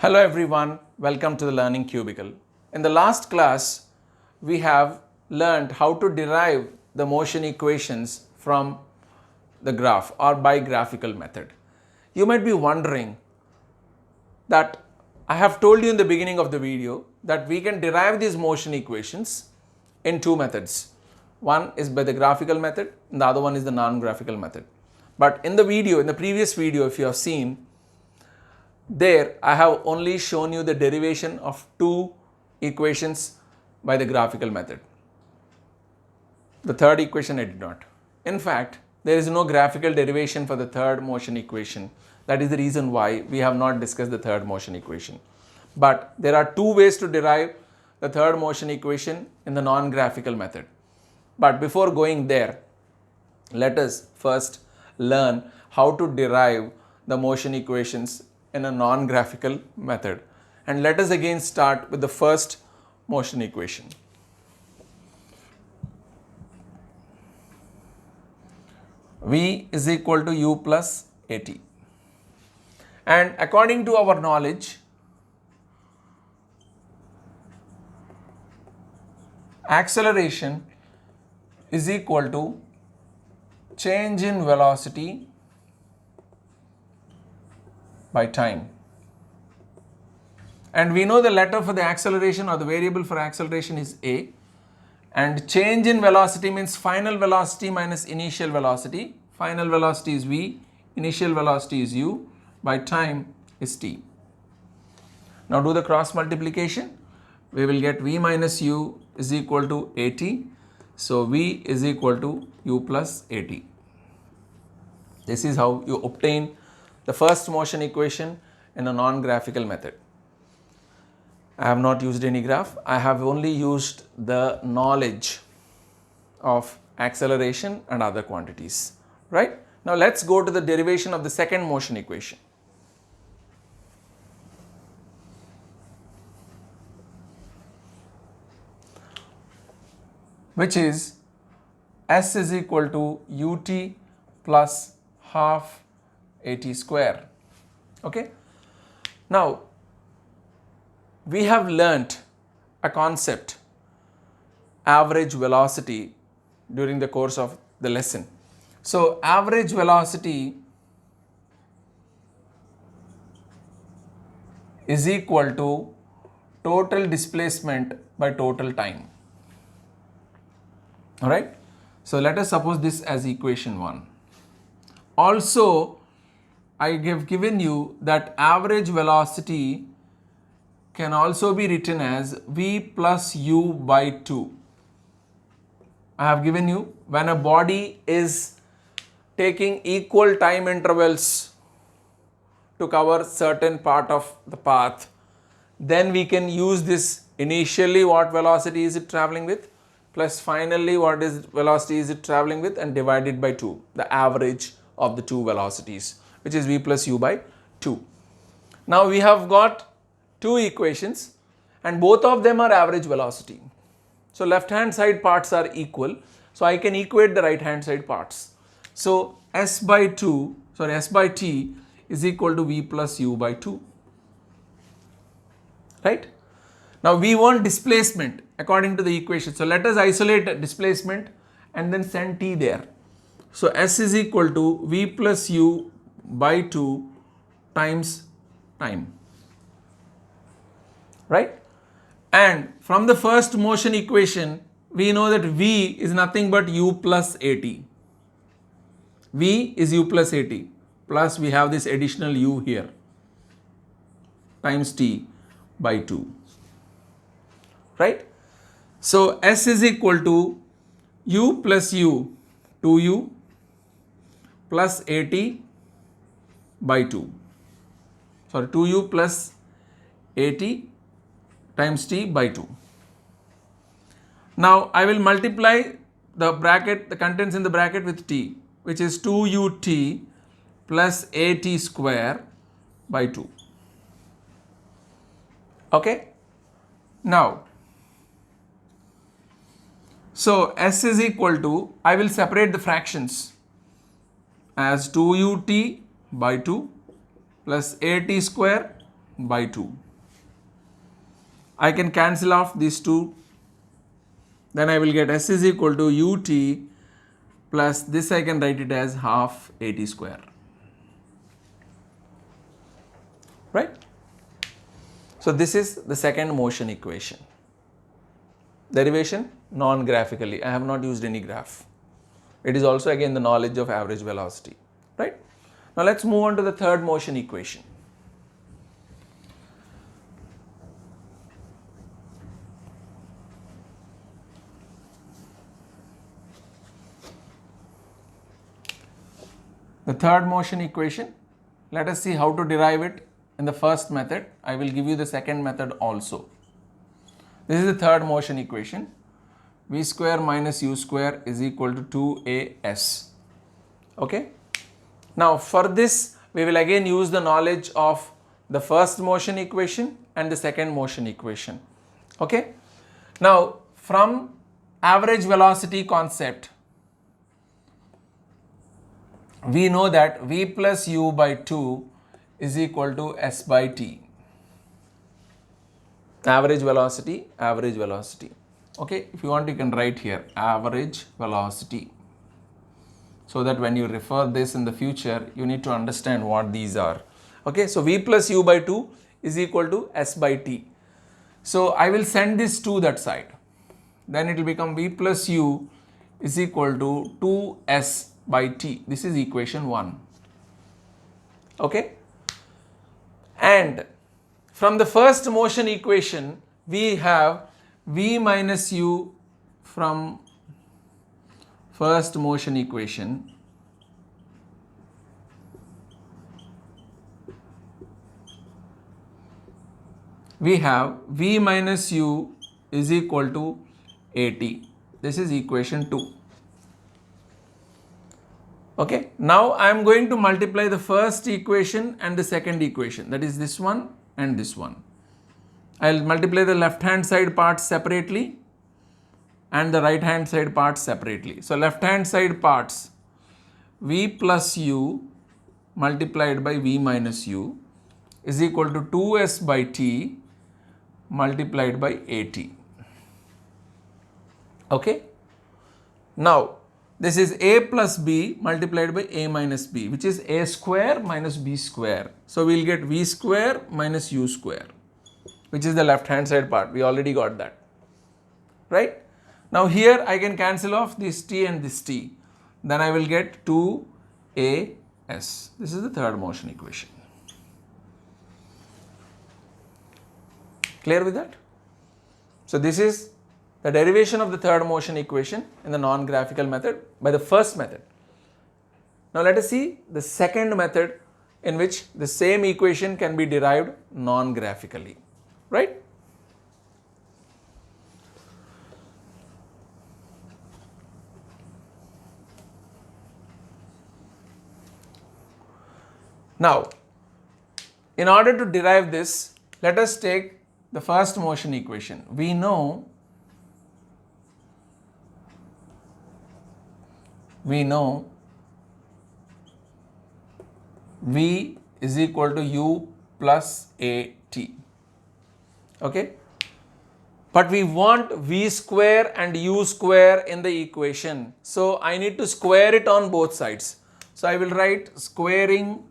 Hello everyone, welcome to the Learning Cubicle. In the last class, we have learned how to derive the motion equations from the graph or by graphical method. You might be wondering that I have told you in the beginning of the video that we can derive these motion equations in two methods. One is by the graphical method and the other one is the non-graphical method. But in the previous video, if you have seen, there I have only shown you the derivation of two equations by the graphical method. The third equation I did not. In fact, there is no graphical derivation for the third motion equation. That is the reason why we have not discussed the third motion equation. But there are two ways to derive the third motion equation in the non-graphical method. But before going there, let us first learn how to derive the motion equations in a non-graphical method. And let us again start with the first motion equation. V is equal to u plus at. And according to our knowledge, acceleration is equal to change in velocity by time. And we know the letter for the acceleration or the variable for acceleration is a, and change in velocity means final velocity minus initial velocity. Final velocity is v, initial velocity is u, by time is t. Now do the cross multiplication. We will get v minus u is equal to at. So v is equal to u plus at. This is how you obtain the first motion equation in a non-graphical method. I have not used any graph. I have only used the knowledge of acceleration and other quantities. Right? Now let's go to the derivation of the second motion equation. Which is s is equal to ut plus half at square. Okay. Now we have learnt a concept, average velocity, during the course of the lesson. So average velocity is equal to total displacement by total time. Alright. So let us suppose this as equation 1. Also, I have given you that average velocity can also be written as v plus u by 2. I have given you when a body is taking equal time intervals to cover certain part of the path, then we can use this initially what velocity is it traveling with plus finally what is velocity is it traveling with and divided by 2, the average of the two velocities, which is v plus u by 2. Now we have got two equations and both of them are average velocity. So left hand side parts are equal, so I can equate the right hand side parts. So s by t is equal to v plus u by 2. Right? Now we want displacement according to the equation. So let us isolate displacement and then send t there. So s is equal to v plus u by 2 times time. Right? And from the first motion equation, we know that v is nothing but u plus at. V is u plus at, plus we have this additional u here times t by 2. Right? So s is equal to u plus u, 2u plus at by 2. Sorry, 2u plus at times t by 2. Now I will multiply the bracket, the contents in the bracket with t, which is 2ut plus at square by 2. Okay. Now, so s is equal to, I will separate the fractions as 2ut by 2 plus at square by 2. I can cancel off these two. Then I will get S is equal to ut plus this I can write it as half at square. Right? So this is the second motion equation. Derivation non-graphically. I have not used any graph. It is also again the knowledge of average velocity. Right? Now let's move on to the third motion equation. The third motion equation, let us see how to derive it in the first method. I will give you the second method also. This is the third motion equation. V square minus u square is equal to 2as. Okay. Now for this we will again use the knowledge of the first motion equation and the second motion equation. Okay. Now from average velocity concept, we know that v plus u by 2 is equal to s by t. Average velocity, average velocity. Okay, if you want you can write here average velocity, so that when you refer this in the future you need to understand what these are. Okay, so v plus u by 2 is equal to s by t. So I will send this to that side. Then it will become v plus u is equal to 2s by t. This is equation 1. Okay. And from the first motion equation, we have v minus u from first motion equation. We have v minus u is equal to at. This is equation 2. Okay, now I am going to multiply the first equation and the second equation, that is this one and this one. I will multiply the left hand side parts separately and the right hand side parts separately. So left hand side parts, v plus u multiplied by v minus u is equal to 2s by t multiplied by at. Okay, now this is a plus b multiplied by a minus b, which is a square minus b square. So we will get v square minus u square, which is the left hand side part. We already got that. Right? Now here I can cancel off this t and this t. Then I will get 2as. This is the third motion equation. Clear with that? So this is the derivation of the third motion equation in the non-graphical method by the first method. Now let us see the second method in which the same equation can be derived non-graphically, right? Now, in order to derive this, let us take the first motion equation. We know v is equal to u plus at. Okay, but we want v square and u square in the equation, so I need to square it on both sides. So I will write squaring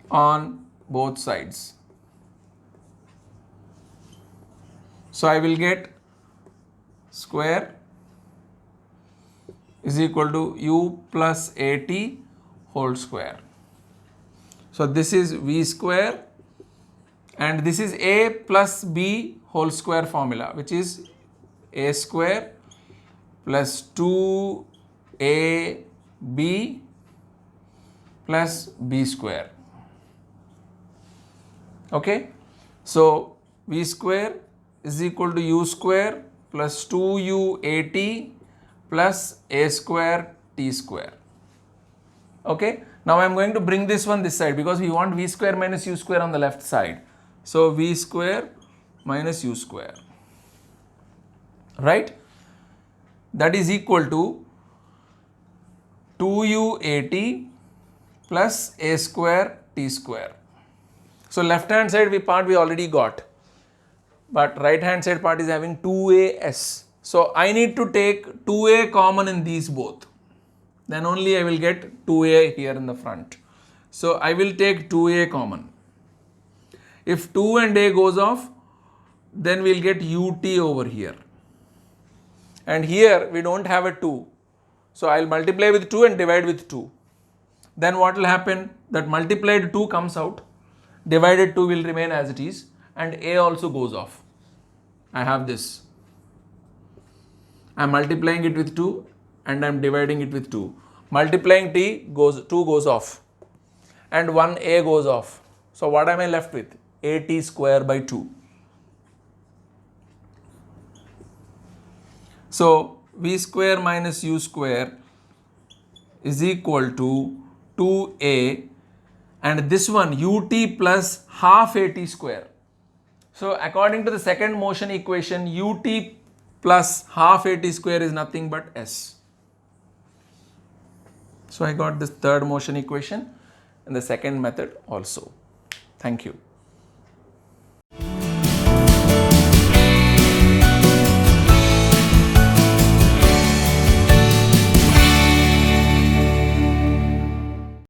on both sides. So I will get square is equal to u plus at whole square. So this is v square and this is a plus b whole square formula, which is a square plus 2ab plus b square. Okay, so v square is equal to u square plus 2uat plus a square t square. Okay, now I am going to bring this one this side because we want v square minus u square on the left side. So v square minus u square, right? That is equal to 2uat plus a square t square. So left hand side part we already got, but right hand side part is having 2as. So I need to take 2a common in these both. Then only I will get 2a here in the front. So I will take 2a common. If 2 and a goes off, then we'll get ut over here. And here we don't have a 2. So I'll multiply with 2 and divide with 2. Then what will happen? That multiplied 2 comes out, divided 2 will remain as it is, and a also goes off. I have this. I'm multiplying it with 2 and I'm dividing it with 2. Multiplying 2 goes off and 1a goes off. So what am I left with? At square by 2. So v square minus u square is equal to 2a, and this one ut plus half at square. So according to the second motion equation, ut plus half at square is nothing but s. So I got this third motion equation in the second method also. Thank you.